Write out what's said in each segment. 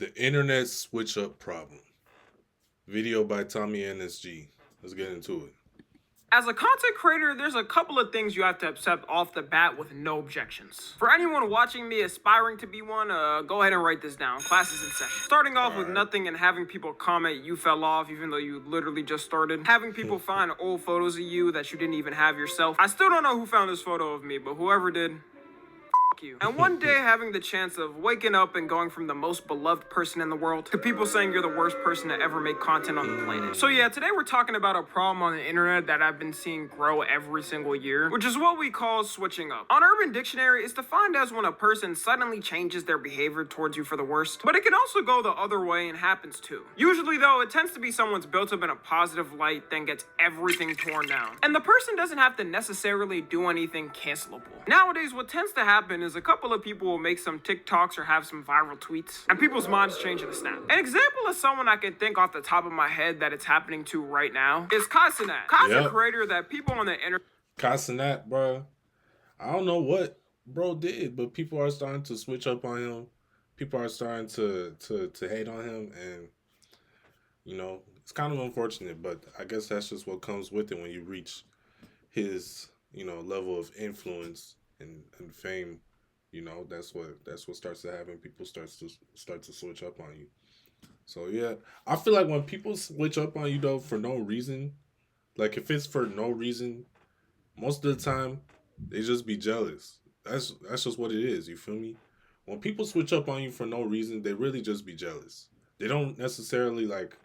The internet switch up problem. Video by Tommy NSG. Let's get into it. As a content creator, there's a couple of things you have to accept off the bat with no objections. For anyone watching me aspiring to be one, go ahead and write this down. Class is in session. Starting off with nothing and having people comment you fell off even though you literally just started. Having people find old photos of you that you didn't even have yourself. I still don't know who found this photo of me, but whoever did, you. And one day having the chance of waking up and going from the most beloved person in the world to people saying you're the worst person to ever make content on the planet. So yeah, today we're talking about a problem on the internet that I've been seeing grow every single year, which is what we call switching up. On Urban Dictionary, it's defined as when a person suddenly changes their behavior towards you for the worst, but it can also go the other way and happens too. Usually though, it tends to be someone's built up in a positive light, then gets everything torn down. And the person doesn't have to necessarily do anything cancelable. Nowadays, what tends to happen is a couple of people will make some TikToks or have some viral tweets, and people's minds change in a snap. An example of someone I can think off the top of my head that it's happening to right now is Kai Cenat. Kai's a creator that people on the internet... Kai Cenat, bro. I don't know what bro did, but people are starting to switch up on him. People are starting to hate on him, and you know, it's kind of unfortunate, but I guess that's just what comes with it when you reach his, you know, level of influence and fame. You know, that's what starts to happen. People start to switch up on you. So yeah, I feel like when people switch up on you though for no reason, like if it's for no reason, most of the time they just be jealous. That's just what it is. You feel me? When people switch up on you for no reason, they really just be jealous. They don't necessarily like.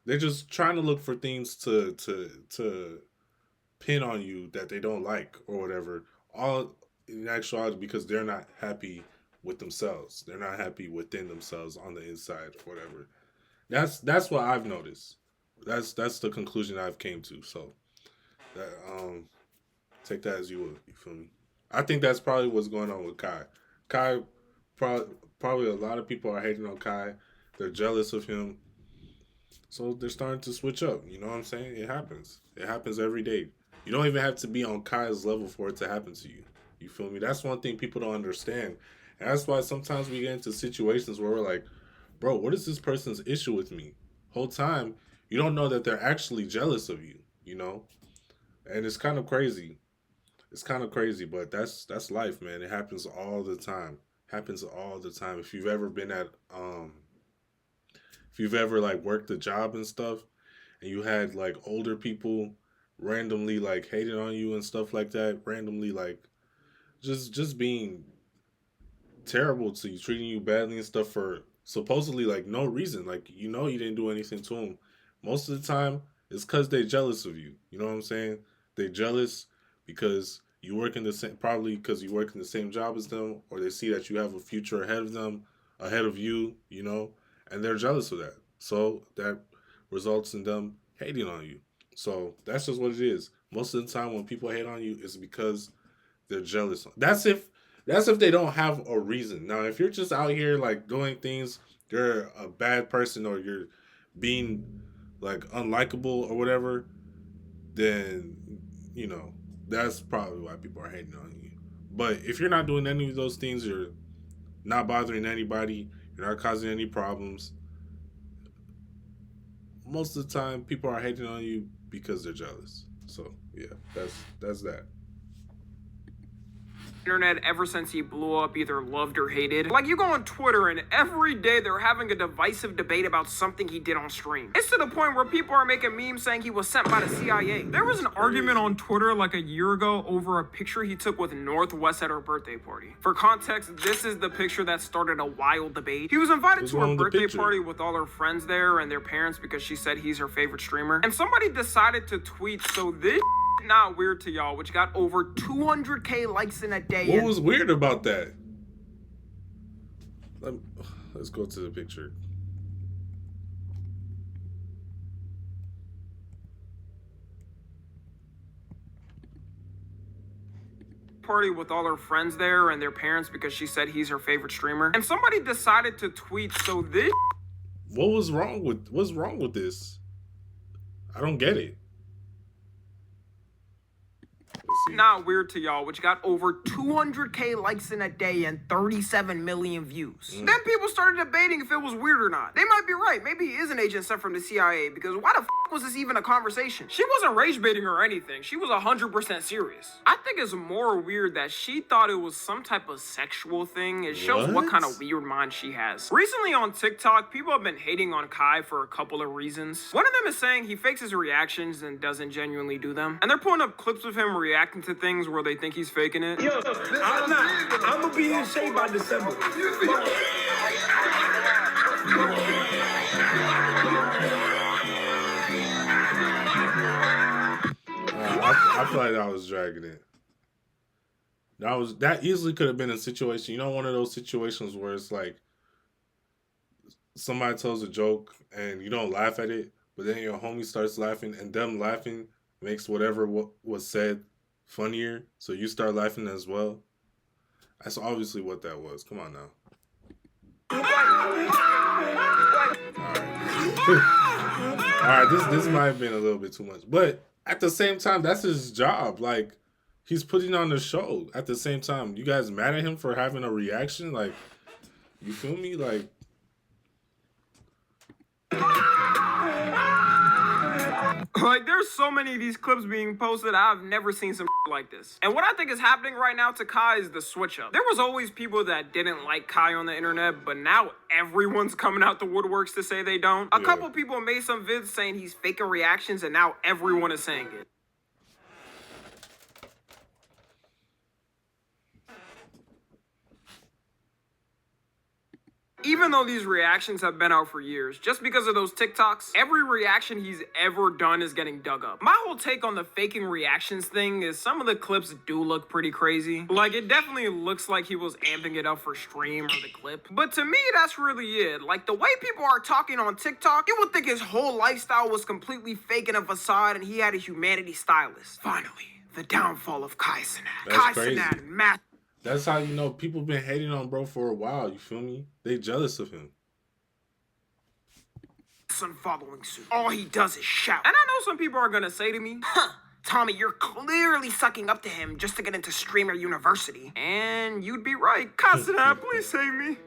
They're just trying to look for things to pin on you that they don't like or whatever. All in actuality because they're not happy with themselves. They're not happy within themselves on the inside or whatever. That's what I've noticed. That's the conclusion I've came to. So that take that as you will. You feel me? I think that's probably what's going on with Kai. Kai probably a lot of people are hating on Kai. They're jealous of him. So they're starting to switch up. You know what I'm saying? It happens. It happens every day. You don't even have to be on Kai's level for it to happen to you. You feel me? That's one thing people don't understand. And that's why sometimes we get into situations where we're like, bro, what is this person's issue with me? Whole time, you don't know that they're actually jealous of you, you know? And it's kind of crazy. It's kind of crazy, but that's life, man. It happens all the time. Happens all the time. If you've ever been at, if you've ever like worked a job and stuff, and you had like older people randomly like hating on you and stuff like that, randomly like just being terrible to you, treating you badly and stuff for supposedly like no reason. Like, you know, you didn't do anything to them. Most of the time, it's because they're jealous of you. You know what I'm saying? They're jealous because you work in the same, probably because you work in the same job as them, or they see that you have a future ahead of them, ahead of you, you know, and they're jealous of that. So that results in them hating on you. So that's just what it is. Most of the time when people hate on you, it's because they're jealous. That's if they don't have a reason. Now, if you're just out here like doing things, you're a bad person or you're being like unlikable or whatever, then you know that's probably why people are hating on you. But if you're not doing any of those things, you're not bothering anybody, you're not causing any problems, most of the time people are hating on you because they're jealous. So yeah, that's that. Internet ever since he blew up, either loved or hated. Like, you go on Twitter and every day they're having a divisive debate about something he did on stream. It's to the point where people are making memes saying he was sent by the CIA. There was an argument on Twitter like a year ago over a picture he took with Northwest at her birthday party. For context, this is the picture that started a wild debate. He was invited to her birthday party with all her friends there and their parents because she said he's her favorite streamer. And somebody decided to tweet, "So this not weird to y'all," which got over 200K likes in a day. What was weird about that? Let's go to the picture. Party with all her friends there and their parents because she said he's her favorite streamer. And somebody decided to tweet, "So this..." What's wrong with this? I don't get it. see. Not weird to y'all, which got over 200K likes in a day and 37 million views. Then people started debating if it was weird or not. They might be right. Maybe he is an agent sent from the CIA, because why the f was this even a conversation? She wasn't rage baiting or anything. She was 100% serious. I think it's more weird that she thought it was some type of sexual thing. It shows what kind of weird mind she has. Recently on TikTok, people have been hating on Kai for a couple of reasons. One of them is saying he fakes his reactions and doesn't genuinely do them. And they're pulling up clips of him reacting to things where they think he's faking it. Yo, I'm not. I'm gonna be in shape by December. I feel like I was dragging it. That easily could have been a situation. You know, one of those situations where it's like somebody tells a joke and you don't laugh at it, but then your homie starts laughing, and them laughing makes whatever was said funnier, so you start laughing as well. That's obviously what that was. Come on now. All right, this might have been a little bit too much, but at the same time, that's his job. Like, he's putting on the show. At the same time, you guys mad at him for having a reaction? Like, you feel me? Like, there's so many of these clips being posted, I've never seen some like this. And what I think is happening right now to Kai is the switch up. There was always people that didn't like Kai on the internet, but now everyone's coming out the woodworks to say they don't. A couple people made some vids saying he's faking reactions, and now everyone is saying it. Even though these reactions have been out for years, just because of those TikToks, every reaction he's ever done is getting dug up. My whole take on the faking reactions thing is some of the clips do look pretty crazy. Like, it definitely looks like he was amping it up for stream or the clip. But to me, that's really it. Like, the way people are talking on TikTok, you would think his whole lifestyle was completely fake and a facade and he had a humanity stylist. Finally, the downfall of Kai Cenat. Kai Cenat, math. That's how you know people been hating on bro for a while, you feel me? They jealous of him. Son following suit. All he does is shout. And I know some people are gonna say to me, huh, Tommy, you're clearly sucking up to him just to get into Streamer University. And you'd be right. Kai Cenat, please save me.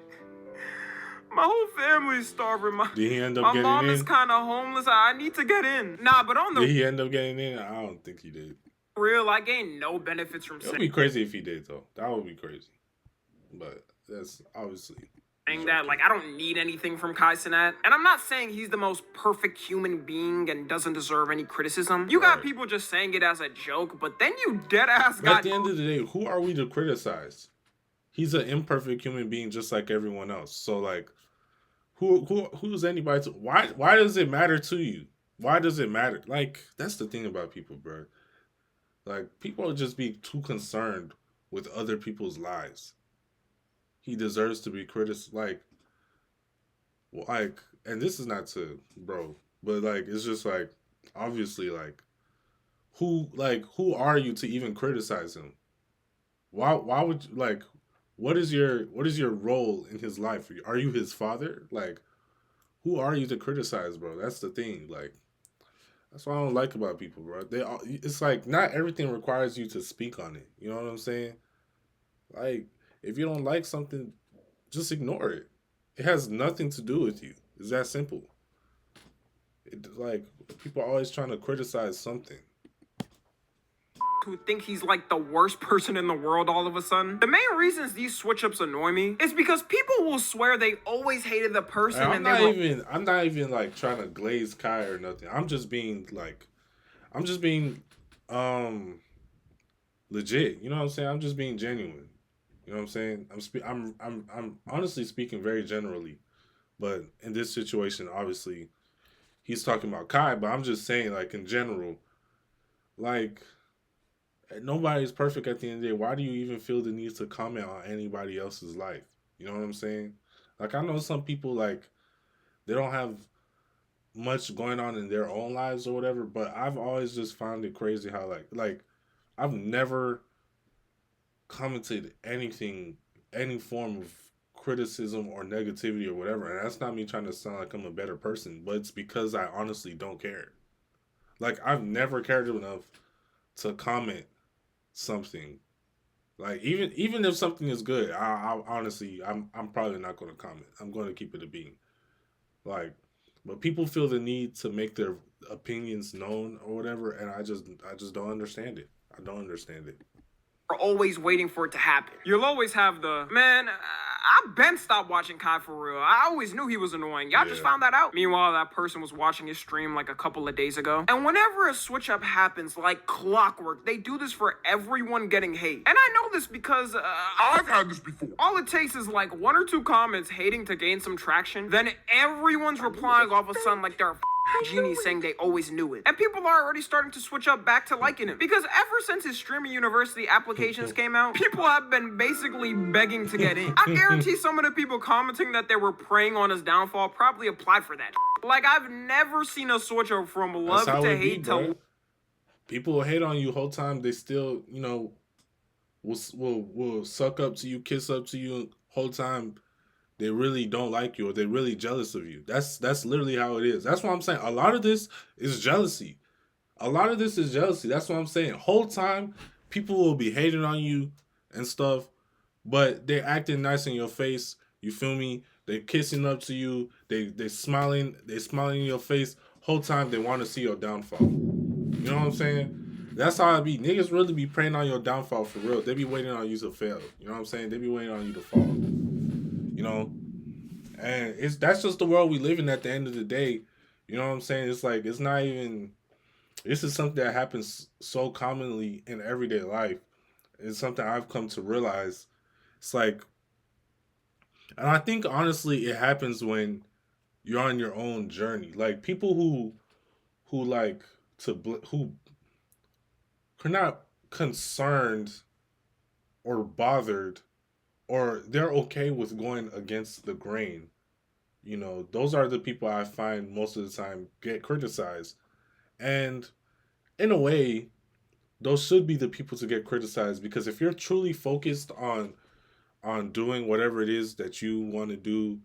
My whole family's starving. Did he end up getting in? My mom is kind of homeless. I need to get in. Nah, but on the... Did he end up getting in? I don't think he did. Real, I gained no benefits from saying. It would be crazy if he did, though. That would be crazy. But that's obviously saying that, like, I don't need anything from Kai Cenat. And I'm not saying he's the most perfect human being and doesn't deserve any criticism. You got people just saying it as a joke, but then you deadass got... At the end of the day, who are we to criticize? He's an imperfect human being just like everyone else. So, like, who's anybody to... Why does it matter to you? Why does it matter? Like, that's the thing about people, bro. Like, people just be too concerned with other people's lives. He deserves to be criticized. Like, and this is not to, bro, but, like, it's just, like, obviously, like, who are you to even criticize him? Why would you, like, what is your role in his life? Are you his father? Like, who are you to criticize, bro? That's the thing, like. That's what I don't like about people, bro. It's like not everything requires you to speak on it. You know what I'm saying? Like, if you don't like something, just ignore it. It has nothing to do with you. It's that simple. Like, people are always trying to criticize something. Who think he's like the worst person in the world all of a sudden. The main reasons these switch-ups annoy me is because people will swear they always hated the person I'm not even like trying to glaze Kai or nothing. I'm just being legit. You know what I'm saying? I'm just being genuine. You know what I'm saying? I'm honestly speaking very generally. But in this situation, obviously, he's talking about Kai, but I'm just saying, like, in general, like, nobody's perfect at the end of the day. Why do you even feel the need to comment on anybody else's life? You know what I'm saying? Like, I know some people, like, they don't have much going on in their own lives or whatever, but I've always just found it crazy how, like, I've never commented anything, any form of criticism or negativity or whatever. And that's not me trying to sound like I'm a better person, but it's because I honestly don't care. Like, I've never cared enough to comment something. Like even if something is good, I honestly I'm probably not going to comment. I'm going to keep it a bean. Like, but people feel the need to make their opinions known or whatever, and I just don't understand it. I don't understand it. Are always waiting for it to happen. You'll always have the, man, I've been stopped watching Kai for real. I always knew he was annoying. Y'all just Yeah. found that out. Meanwhile, that person was watching his stream like a couple of days ago. And whenever a switch up happens, like clockwork, they do this for everyone getting hate. And I know this because I've had this before. all it takes is like one or two comments hating to gain some traction. Then everyone's replying all of a sudden like they're a genie saying they always knew it. And people are already starting to switch up back to liking him. Because ever since his streaming university applications came out, people have been basically begging to get in. I guarantee some of the people commenting that they were preying on his downfall probably applied for that. Like, I've never seen a switch up from love That's how to it be, hate bro. to... People will hate on you whole time. They still, will suck up to you, kiss up to you whole time. They really don't like you, or they're really jealous of you. That's literally how it is. That's what I'm saying. A lot of this is jealousy. A lot of this is jealousy. That's what I'm saying. Whole time, people will be hating on you and stuff, but they're acting nice in your face. You feel me? They're kissing up to you. They smiling. They smiling in your face. Whole time they want to see your downfall. You know what I'm saying? That's how it be. Niggas really be praying on your downfall for real. They be waiting on you to fail. You know what I'm saying? They be waiting on you to fall. You know, and that's just the world we live in at the end of the day. You know what I'm saying? It's like, it's not even, this is something that happens so commonly in everyday life. It's something I've come to realize. It's like, and I think honestly it happens when you're on your own journey. Like, people who like who are not concerned or bothered, or they're okay with going against the grain. Those are the people I find most of the time get criticized. And in a way, those should be the people to get criticized, because if you're truly focused on doing whatever it is that you want to do,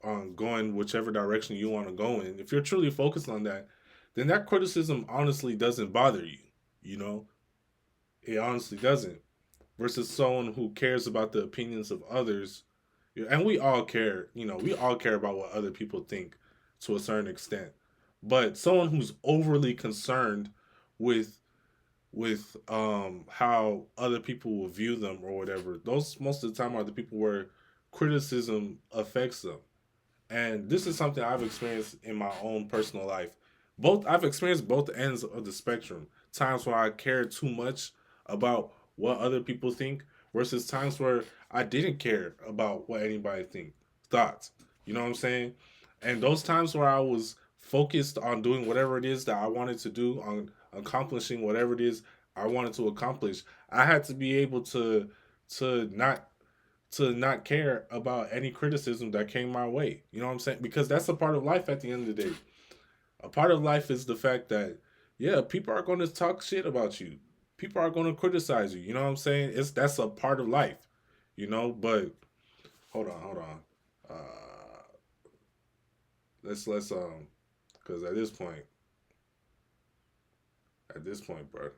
on going whichever direction you want to go in, if you're truly focused on that, then that criticism honestly doesn't bother you. It honestly doesn't. Versus someone who cares about the opinions of others. And we all care, we all care about what other people think to a certain extent. But someone who's overly concerned with how other people will view them or whatever, those most of the time are the people where criticism affects them. And this is something I've experienced in my own personal life. I've experienced both ends of the spectrum. Times where I care too much about what other people think, versus times where I didn't care about what anybody thought. You know what I'm saying? And those times where I was focused on doing whatever it is that I wanted to do, on accomplishing whatever it is I wanted to accomplish, I had to be able to not care about any criticism that came my way. You know what I'm saying? Because that's a part of life at the end of the day. A part of life is the fact that, yeah, people are going to talk shit about you. People are going to criticize you. You know what I'm saying? That's a part of life. But hold on. Let's because at this point, bro,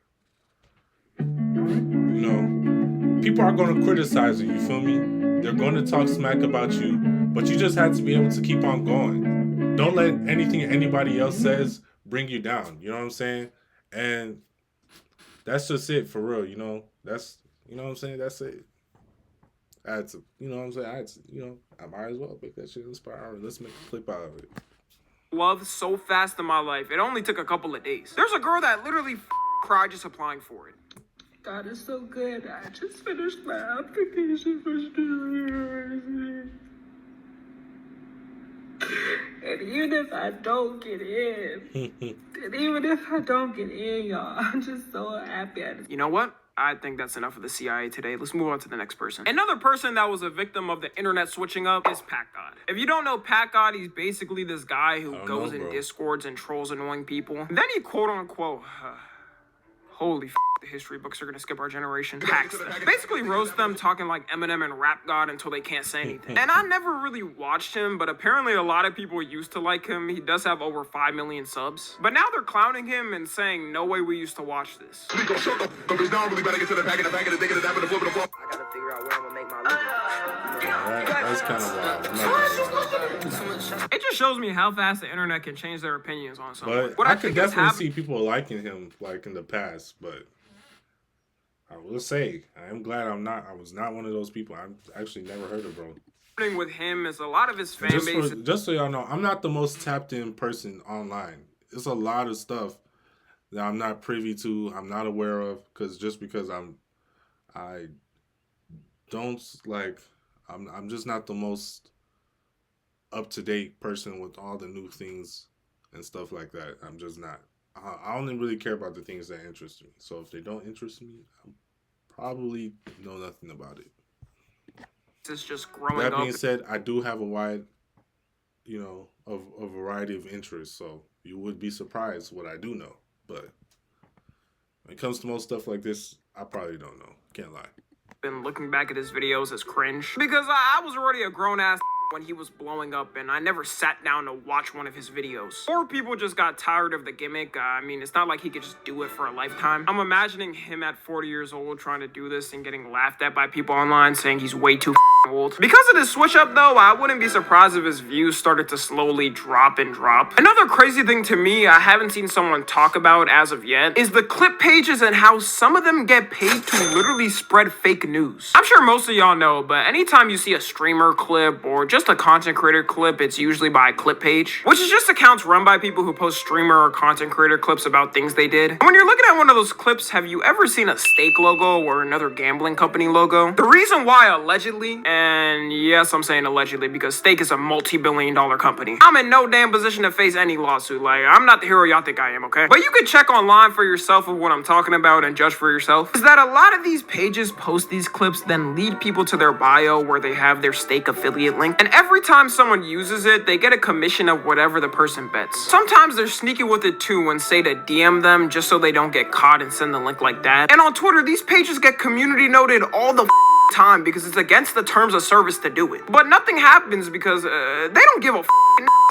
people are going to criticize you. You feel me? They're going to talk smack about you, but you just have to be able to keep on going. Don't let anything anybody else says bring you down. You know what I'm saying? And that's just it for real. That's, what I'm saying? That's it. I had to, what I'm saying? I might as well make that shit inspiring. Let's make a clip out of it. Love so fast in my life. It only took a couple of days. There's a girl that literally cried just applying for it. God is so good. I just finished my application for student. And even if I don't get in, y'all, I'm just so happy. You know what? I think that's enough of the CIA today. Let's move on to the next person. Another person that was a victim of the internet switching up is Pat God. If you don't know Pat God, he's basically this guy who goes in Discords and trolls annoying people. Then he quote unquote, holy the history books are gonna skip our generation. Hacks them. Basically roast them, talking like Eminem and Rap God until they can't say anything. And I never really watched him, but apparently a lot of people used to like him. He does have over 5 million subs. But now they're clowning him and saying, no way we used to watch this. I gotta figure out where I'm gonna make my living. That's kind of wild. I'm not gonna lie. It just shows me how fast the internet can change their opinions on something. But What I I could think is definitely see people liking him like in the past, but I will say I am glad I was not one of those people. I've actually never heard of bro. happening with him is a lot of his fan base. Just so y'all know, I'm not the most tapped in person online. It's a lot of stuff that I'm not privy to, I'm not aware of, because I don't like I'm just not the most up to date person with all the new things and stuff like that. I'm just not. I only really care about the things that interest me. So if they don't interest me, I probably know nothing about it. It's just growing That up. being said, I do have a wide, a variety of interests. So you would be surprised what I do know. But when it comes to most stuff like this, I probably don't know. Can't lie. Been looking back at his videos as cringe because I was already a grown-ass when he was blowing up, and I never sat down to watch one of his videos. Or people just got tired of the gimmick. I mean, it's not like he could just do it for a lifetime. I'm imagining him at 40 years old trying to do this and getting laughed at by people online saying he's way too old. Because of this switch up though, I wouldn't be surprised if his views started to slowly drop and drop. Another crazy thing to me I haven't seen someone talk about as of yet is the clip pages and how some of them get paid to literally spread fake news. I'm sure most of y'all know, but anytime you see a streamer clip or just a content creator clip, it's usually by a clip page, which is just accounts run by people who post streamer or content creator clips about things they did. And when you're looking at one of those clips, have you ever seen a steak logo or another gambling company logo? The reason why allegedly, and yes, I'm saying allegedly because steak is a multi-billion-dollar company, I'm in no damn position to face any lawsuit. Like, I'm not the hero y'all think I am, okay? But you could check online for yourself of what I'm talking about and judge for yourself. Is that a lot of these pages post these clips, then lead people to their bio where they have their steak affiliate link, and every time someone uses it, they get a commission of whatever the person bets. Sometimes they're sneaky with it too and say to DM them just so they don't get caught and send the link like that. And on Twitter, these pages get community noted all the time because it's against the terms of service to do it. But nothing happens because they don't give a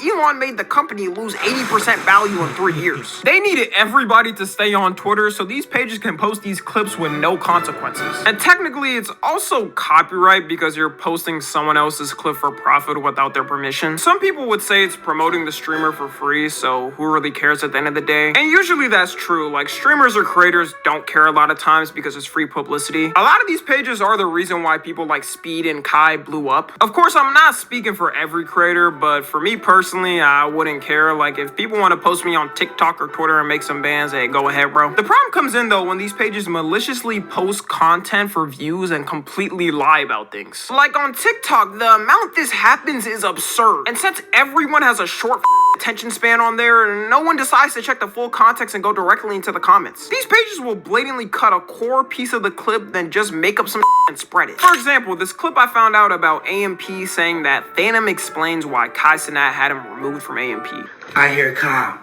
Elon made the company lose 80% value in 3 years. They needed everybody to stay on Twitter so these pages can post these clips with no consequences. And technically, it's also copyright because you're posting someone else's clip for profit without their permission. Some people would say it's promoting the streamer for free, so who really cares at the end of the day? And usually that's true. Like, streamers or creators don't care a lot of times because it's free publicity. A lot of these pages are the reason why people like Speed and Kai blew up. Of course, I'm not speaking for every creator, but for me personally, I wouldn't care. Like, if people want to post me on TikTok or Twitter and make some bans, hey, go ahead, bro. The problem comes in though when these pages maliciously post content for views and completely lie about things. Like on TikTok, the amount this happens is absurd. And since everyone has a short attention span on there, no one decides to check the full context and go directly into the comments. These pages will blatantly cut a core piece of the clip, then just make up some and spread it. For example, this clip I found out about AMP saying that Phantom explains why Kai Cenat had him removed from AMP. I hear Kyle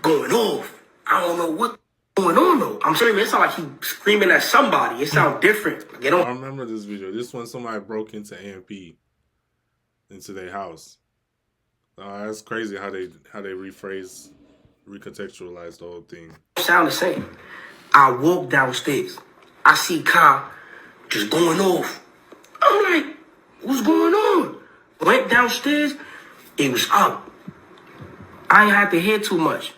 going off. I don't know what's going on though. I'm saying it sounds like he screaming at somebody. It sounds different. Like, I remember this video. This one, somebody broke into AMP, into their house. That's crazy how they recontextualize the whole thing. Sound the same. I walk downstairs. I see Kyle just going off. I'm like, what's going on? Went downstairs. It was up. I ain't had to hear too much.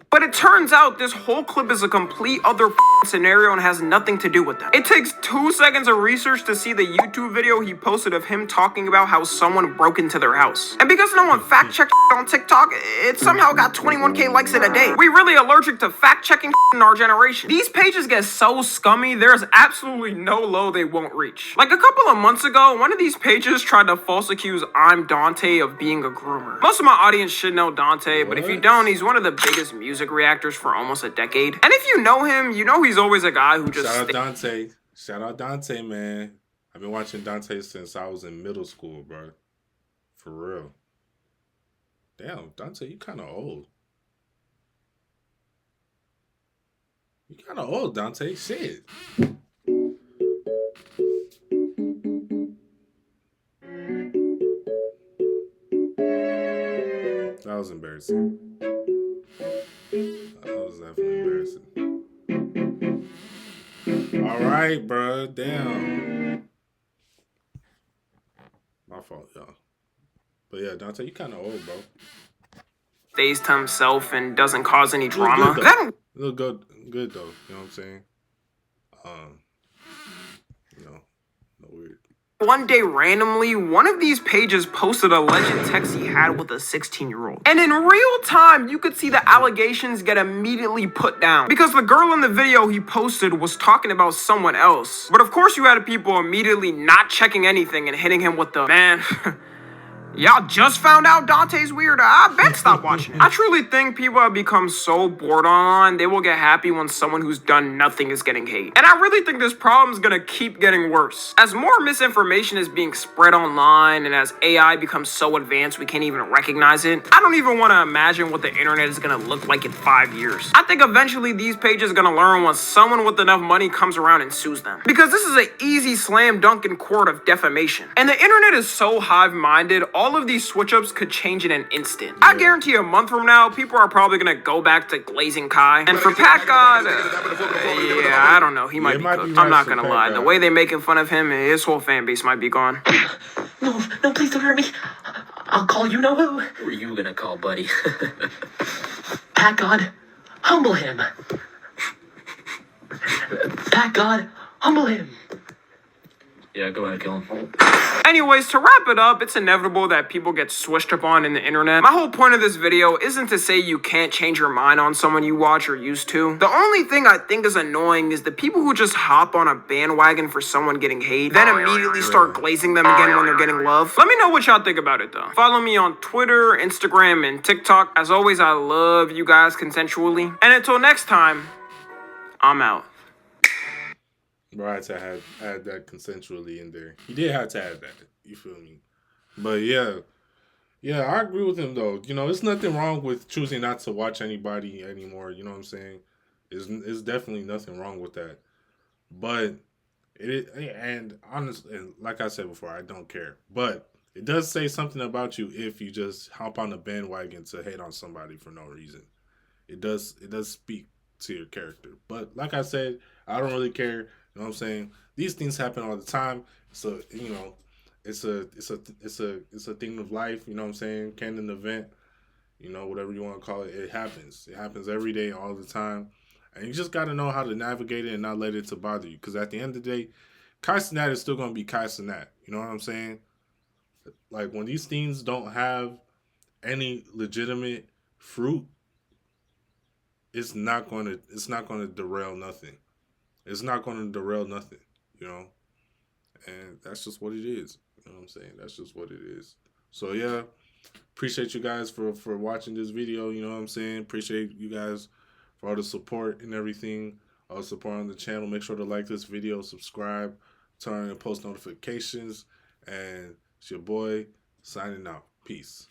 But it turns out this whole clip is a complete other scenario and has nothing to do with that. It takes 2 seconds of research to see the YouTube video he posted of him talking about how someone broke into their house. And because no one fact checked on TikTok, it somehow got 21K likes in a day. We really allergic to fact checking in our generation. These pages get so scummy, there's absolutely no low they won't reach. Like a couple of months ago, one of these pages tried to false accuse I'm Dante of being a groomer. Most of my audience should know Dante, but if you don't, he's one of the biggest music reactors for almost a decade. And if you know him, you know he's always a guy who just... Shout out Dante. Shout out Dante, man. I've been watching Dante since I was in middle school, bro. For real. Damn, Dante, you kind of old. You kind of old, Dante. Shit. That was embarrassing. That was definitely embarrassing. All right, bro. Damn. My fault, y'all. But yeah, Dante, you kind of old, bro. Stays to himself and doesn't cause any You look drama. good, though. Then You look good though. You know what I'm saying? You know, no weird. one day randomly, one of these pages posted a alleged text he had with a 16-year-old. And in real time, you could see the allegations get immediately put down. Because the girl in the video he posted was talking about someone else. But of course you had people immediately not checking anything and hitting him with the, man, y'all just found out Dante's weird. I bet stop watching it. I truly think people have become so bored online, they will get happy when someone who's done nothing is getting hate. And I really think this problem's gonna keep getting worse. As more misinformation is being spread online and as AI becomes so advanced we can't even recognize it, I don't even want to imagine what the internet is gonna look like in 5 years. I think eventually these pages are gonna learn when someone with enough money comes around and sues them. Because this is an easy slam dunk in court of defamation. And the internet is so hive-minded, all of these switch-ups could change in an instant. I guarantee a month from now, people are probably gonna go back to glazing Kai. And for Pat God, yeah, I don't know, he might be cooked. I'm not gonna lie, the way they're making fun of him, his whole fan base might be gone. No, no, please don't hurt me. I'll call you know who. Who are you gonna call, buddy? Pat God, humble him. Pat God, humble him. Yeah, go ahead, kill him. Anyways, to wrap it up, it's inevitable that people get switched up on in the internet. My whole point of this video isn't to say you can't change your mind on someone you watch or used to. The only thing I think is annoying is the people who just hop on a bandwagon for someone getting hate, then immediately start glazing them again when they're getting love. Let me know what y'all think about it though. Follow me on Twitter, Instagram, and TikTok. As always, I love you guys consensually. And until next time, I'm out. Bro, I had to add that consensually in there. He did have to add that. You feel me? But yeah, I agree with him though. You know, there's nothing wrong with choosing not to watch anybody anymore. You know what I'm saying? It's definitely nothing wrong with that. But and honestly, and like I said before, I don't care. But it does say something about you if you just hop on the bandwagon to hate on somebody for no reason. It does speak to your character. But like I said, I don't really care. You know what I'm saying? These things happen all the time. So, you know, it's a thing of life, you know what I'm saying? Canon event, you know, whatever you want to call it, it happens. It happens every day, all the time. And you just got to know how to navigate it and not let it to bother you. Because at the end of the day, Kai Cenat is still going to be Kai Cenat. You know what I'm saying? Like, when these things don't have any legitimate fruit, it's not going to derail nothing. It's not going to derail nothing, you know? And that's just what it is. You know what I'm saying? That's just what it is. So, yeah, appreciate you guys for watching this video. You know what I'm saying? Appreciate you guys for all the support and everything. All the support on the channel. Make sure to like this video, subscribe, turn on post notifications. And it's your boy signing out. Peace.